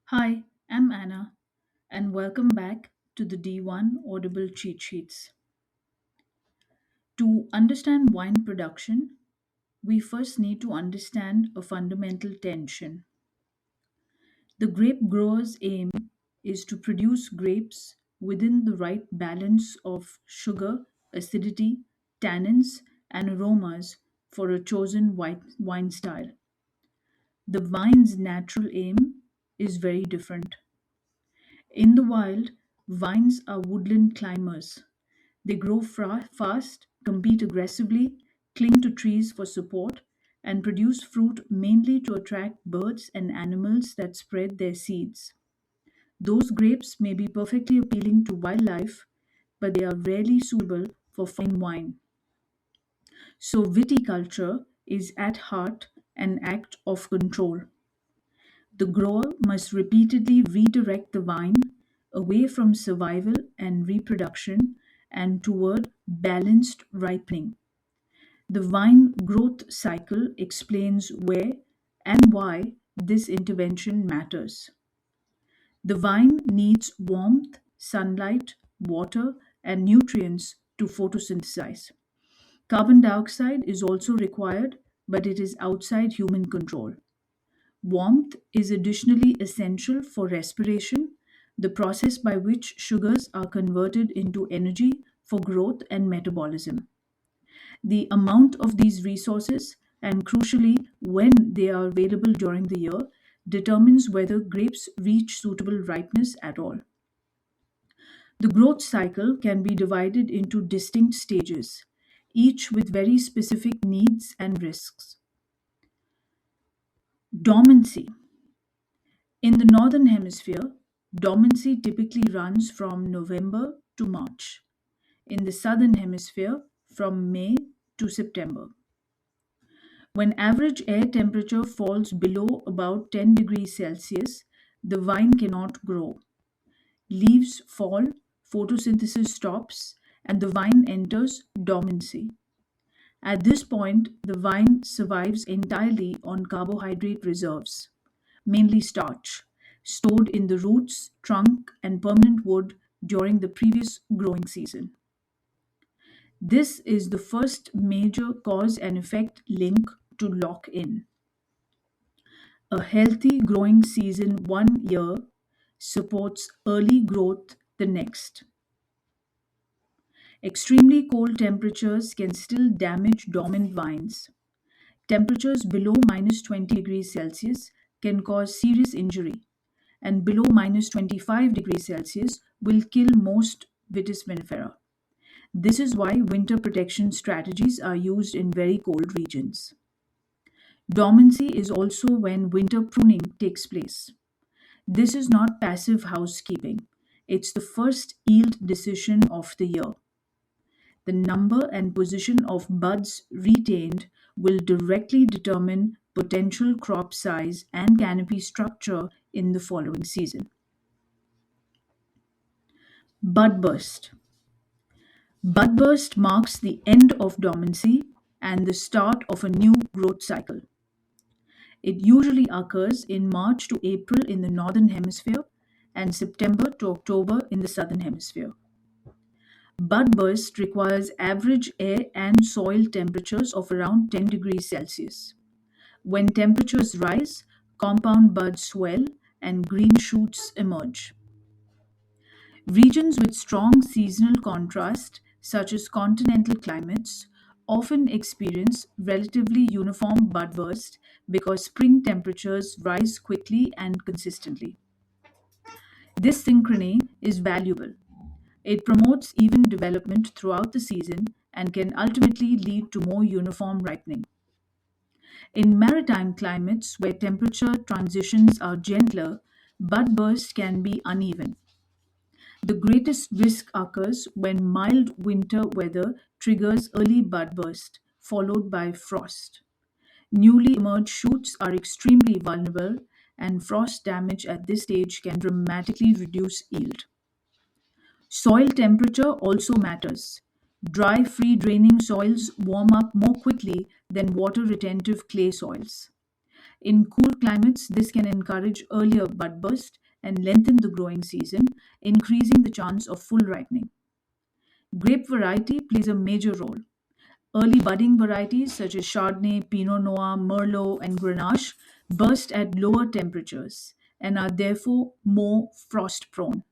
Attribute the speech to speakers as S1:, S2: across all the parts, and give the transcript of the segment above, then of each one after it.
S1: Hi, I'm Anna, and welcome back to the D1 Audible Cheat Sheets. To understand wine production, we first need to understand a fundamental tension. The grape grower's aim is to produce grapes within the right balance of sugar, acidity, tannins, and aromas for a chosen wine style. The vine's natural aim is very different. In the wild, vines are woodland climbers. They grow fast, compete aggressively, cling to trees for support, and produce fruit mainly to attract birds and animals that spread their seeds. Those grapes may be perfectly appealing to wildlife, but they are rarely suitable for fine wine. So, viticulture is at heart an act of control. The grower must repeatedly redirect the vine away from survival and reproduction and toward balanced ripening. The vine growth cycle explains where and why this intervention matters. The vine needs warmth, sunlight, water, and nutrients to photosynthesize. Carbon dioxide is also required, but it is outside human control. Warmth is additionally essential for respiration, the process by which sugars are converted into energy for growth and metabolism. The amount of these resources, and crucially, when they are available during the year, determines whether grapes reach suitable ripeness at all. The growth cycle can be divided into distinct stages, each with very specific needs and risks. Dormancy. In the Northern Hemisphere, dormancy typically runs from November to March. In the Southern Hemisphere, from May to September. When average air temperature falls below about 10 degrees Celsius, the vine cannot grow. Leaves fall, photosynthesis stops, and the vine enters dormancy. At this point, the vine survives entirely on carbohydrate reserves, mainly starch, stored in the roots, trunk, and permanent wood during the previous growing season. This is the first major cause and effect link to lock in. A healthy growing season one year supports early growth the next. Extremely cold temperatures can still damage dormant vines. Temperatures below minus 20 degrees Celsius can cause serious injury, and below minus 25 degrees Celsius will kill most Vitis vinifera. This is why winter protection strategies are used in very cold regions. Dormancy is also when winter pruning takes place. This is not passive housekeeping, it's the first yield decision of the year. The number and position of buds retained will directly determine potential crop size and canopy structure in the following season. Bud burst. Bud burst marks the end of dormancy and the start of a new growth cycle. It usually occurs in March to April in the northern hemisphere and September to October in the southern hemisphere. Bud burst requires average air and soil temperatures of around 10 degrees Celsius. When temperatures rise, compound buds swell and green shoots emerge. Regions with strong seasonal contrast, such as continental climates, often experience relatively uniform budburst because spring temperatures rise quickly and consistently. This synchrony is valuable. It promotes even development throughout the season and can ultimately lead to more uniform ripening. In maritime climates where temperature transitions are gentler, bud burst can be uneven. The greatest risk occurs when mild winter weather triggers early bud burst, followed by frost. Newly emerged shoots are extremely vulnerable, and frost damage at this stage can dramatically reduce yield. Soil temperature also matters. Dry, free draining soils warm up more quickly than water retentive clay soils. In cool climates, this can encourage earlier bud burst and lengthen the growing season, increasing the chance of full ripening. Grape variety plays a major role. Early budding varieties such as Chardonnay, Pinot Noir, Merlot, and Grenache burst at lower temperatures and are therefore more frost prone.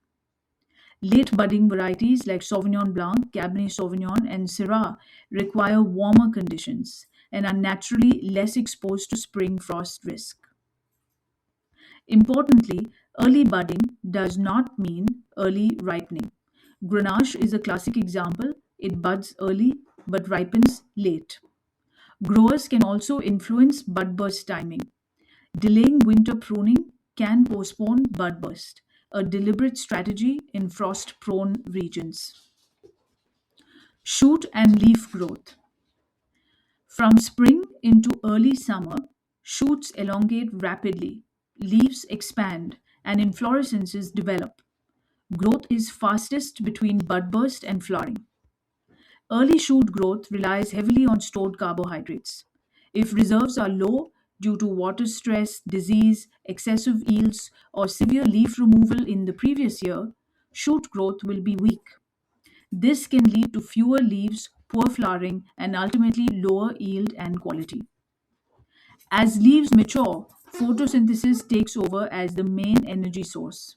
S1: Late budding varieties like Sauvignon Blanc, Cabernet Sauvignon, and Syrah require warmer conditions and are naturally less exposed to spring frost risk. Importantly, early budding does not mean early ripening. Grenache is a classic example. It buds early but ripens late. Growers can also influence bud burst timing. Delaying winter pruning can postpone bud burst, a deliberate strategy in frost prone regions. Shoot and leaf growth. From spring into early summer, shoots elongate rapidly, leaves expand, and inflorescences develop. Growth is fastest between bud burst and flowering. Early shoot growth relies heavily on stored carbohydrates. If reserves are low due to water stress, disease, excessive yields, or severe leaf removal in the previous year, shoot growth will be weak. This can lead to fewer leaves, poor flowering, and ultimately lower yield and quality. As leaves mature, photosynthesis takes over as the main energy source.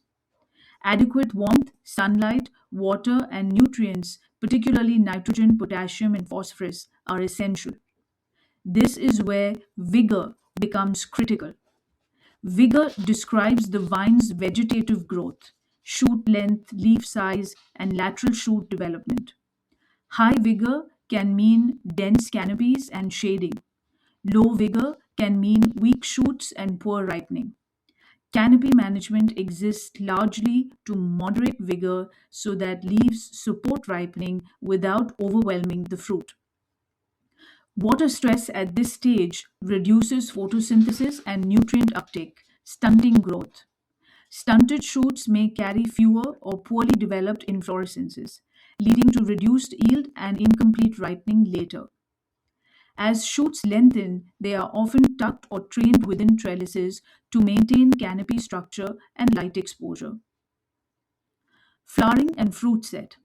S1: Adequate warmth, sunlight, water, and nutrients, particularly nitrogen, potassium, and phosphorus, are essential. This is where vigor becomes critical. Vigor describes the vine's vegetative growth, shoot length, leaf size, and lateral shoot development. High vigor can mean dense canopies and shading. Low vigor can mean weak shoots and poor ripening. Canopy management exists largely to moderate vigor so that leaves support ripening without overwhelming the fruit. Water stress at this stage reduces photosynthesis and nutrient uptake, stunting growth. Stunted shoots may carry fewer or poorly developed inflorescences, leading to reduced yield and incomplete ripening later. As shoots lengthen, they are often tucked or trained within trellises to maintain canopy structure and light exposure. Flowering and fruit set.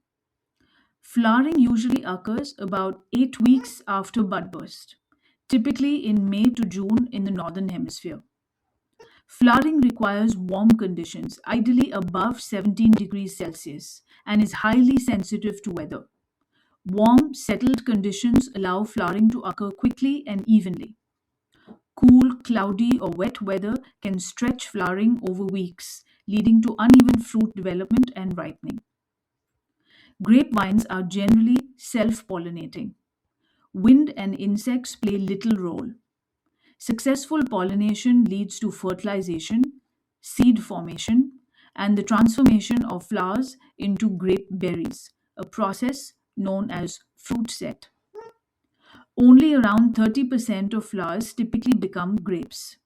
S1: Flowering usually occurs about 8 weeks after bud burst, typically in May to June in the northern hemisphere. Flowering requires warm conditions, ideally above 17 degrees Celsius, and is highly sensitive to weather. Warm, settled conditions allow flowering to occur quickly and evenly. Cool, cloudy, or wet weather can stretch flowering over weeks, leading to uneven fruit development and ripening. Grapevines are generally self pollinating. Wind and insects play little role. Successful pollination leads to fertilization, seed formation, and the transformation of flowers into grape berries, a process known as fruit set. Only around 30% of flowers typically become grapes.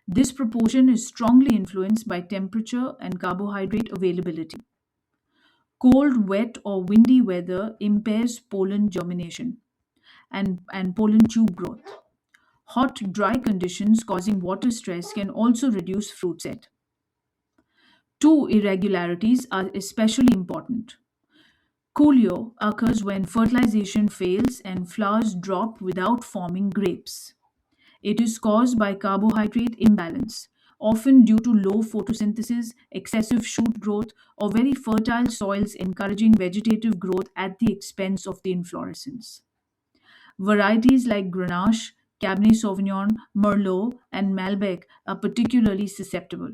S1: This proportion is strongly influenced by temperature and carbohydrate availability. Cold, wet, or windy weather impairs pollen germination and pollen tube growth. Hot, dry conditions causing water stress can also reduce fruit set. Two irregularities are especially important. Coolio occurs when fertilization fails and flowers drop without forming grapes. It is caused by carbohydrate imbalance, often due to low photosynthesis, excessive shoot growth, or very fertile soils encouraging vegetative growth at the expense of the inflorescence. Varieties like Grenache, Cabernet Sauvignon, Merlot, and Malbec are particularly susceptible.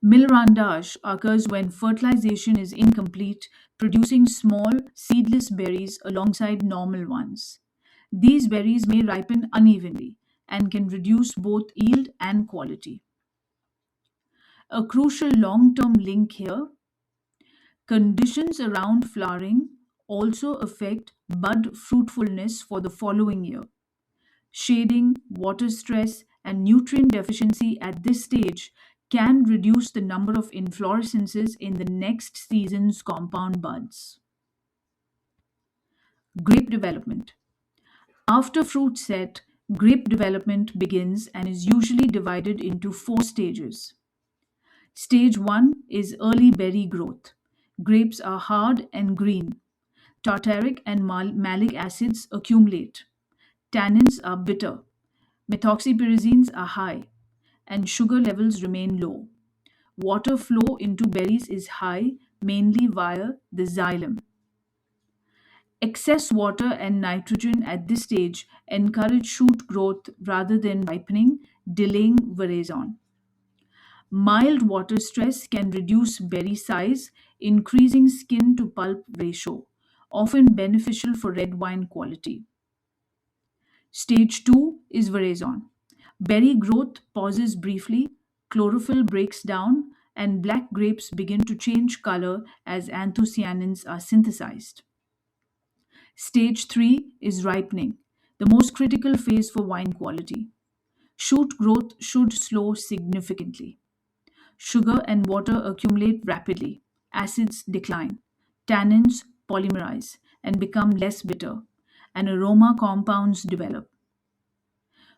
S1: Millerandage occurs when fertilization is incomplete, producing small, seedless berries alongside normal ones. These berries may ripen unevenly and can reduce both yield and quality. A crucial long term link here: conditions around flowering also affect bud fruitfulness for the following year. Shading, water stress, and nutrient deficiency at this stage can reduce the number of inflorescences in the next season's compound buds. Grape development. After fruit set, Grape development begins and is usually divided into four stages. Stage 1 is early berry growth. Grapes are hard and green. Tartaric and malic acids accumulate. Tannins are bitter. Methoxypyrazines are high, and sugar levels remain low. Water flow into berries is high, mainly via the xylem. Excess water and nitrogen at this stage encourage shoot growth rather than ripening, delaying veraison. Mild water stress can reduce berry size, increasing skin to pulp ratio, often beneficial for red wine quality. Stage 2 is veraison. Berry growth pauses briefly, chlorophyll breaks down, and black grapes begin to change color as anthocyanins are synthesized. Stage 3 is ripening, the most critical phase for wine quality. Shoot growth should slow significantly. Sugar and water accumulate rapidly. Acids decline. Tannins polymerize and become less bitter, and aroma compounds develop.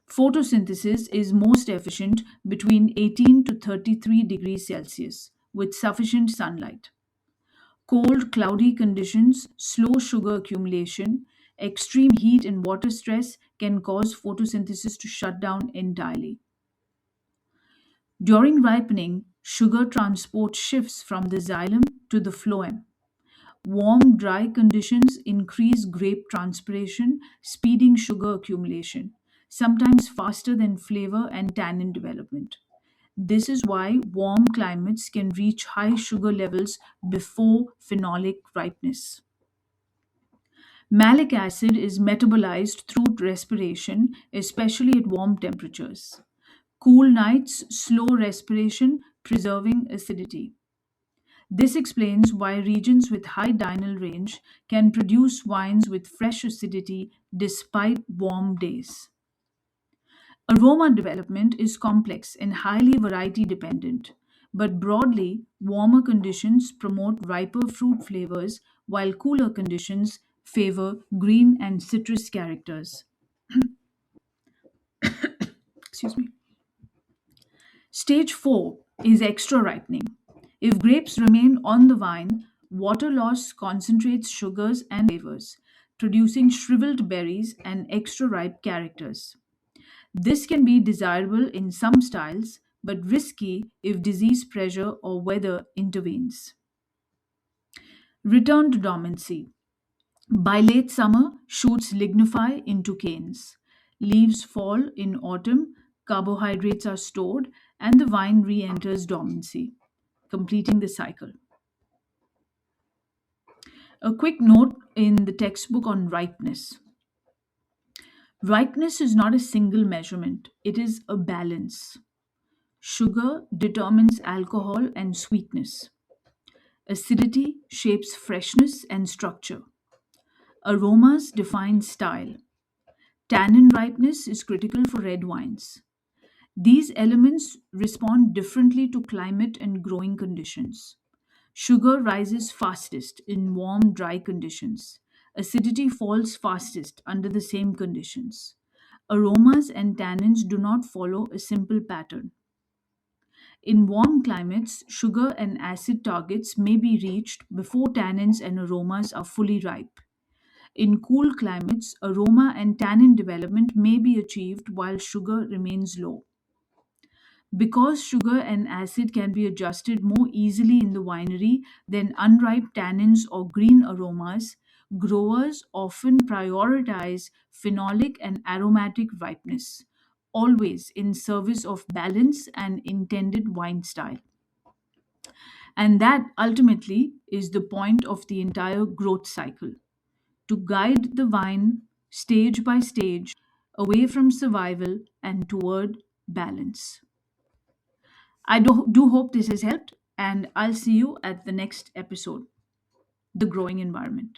S1: Photosynthesis is most efficient between 18 to 33 degrees Celsius with sufficient sunlight. Cold, cloudy conditions slow sugar accumulation. Extreme heat and water stress can cause photosynthesis to shut down entirely. During ripening, sugar transport shifts from the xylem to the phloem. Warm, dry conditions increase grape transpiration, speeding sugar accumulation, sometimes faster than flavor and tannin development. This is why warm climates can reach high sugar levels before phenolic ripeness. Malic acid is metabolized through respiration, especially at warm temperatures. Cool nights slow respiration, preserving acidity. This explains why regions with high diurnal range can produce wines with fresh acidity despite warm days. Aroma development is complex and highly variety dependent, but broadly, warmer conditions promote riper fruit flavors while cooler conditions favor green and citrus characters. Excuse me. Stage 4 is extra ripening. If grapes remain on the vine, water loss concentrates sugars and flavors, producing shriveled berries and extra ripe characters. This can be desirable in some styles, but risky if disease pressure or weather intervenes. Return to dormancy. By late summer, shoots lignify into canes. Leaves fall in autumn, carbohydrates are stored, and the vine re enters dormancy, completing the cycle. A quick note in the textbook on ripeness. Ripeness is not a single measurement, it is a balance. Sugar determines alcohol and sweetness. Acidity shapes freshness and structure. Aromas define style. Tannin ripeness is critical for red wines. These elements respond differently to climate and growing conditions. Sugar rises fastest in warm, dry conditions. Acidity falls fastest under the same conditions. Aromas and tannins do not follow a simple pattern. In warm climates, sugar and acid targets may be reached before tannins and aromas are fully ripe. In cool climates, aroma and tannin development may be achieved while sugar remains low. Because sugar and acid can be adjusted more easily in the winery than unripe tannins or green aromas, growers often prioritize phenolic and aromatic ripeness, always in service of balance and intended wine style. And that ultimately is the point of the entire growth cycle, to guide the vine stage by stage away from survival and toward balance. I do hope this has helped, and I'll see you at the next episode, The Growing Environment.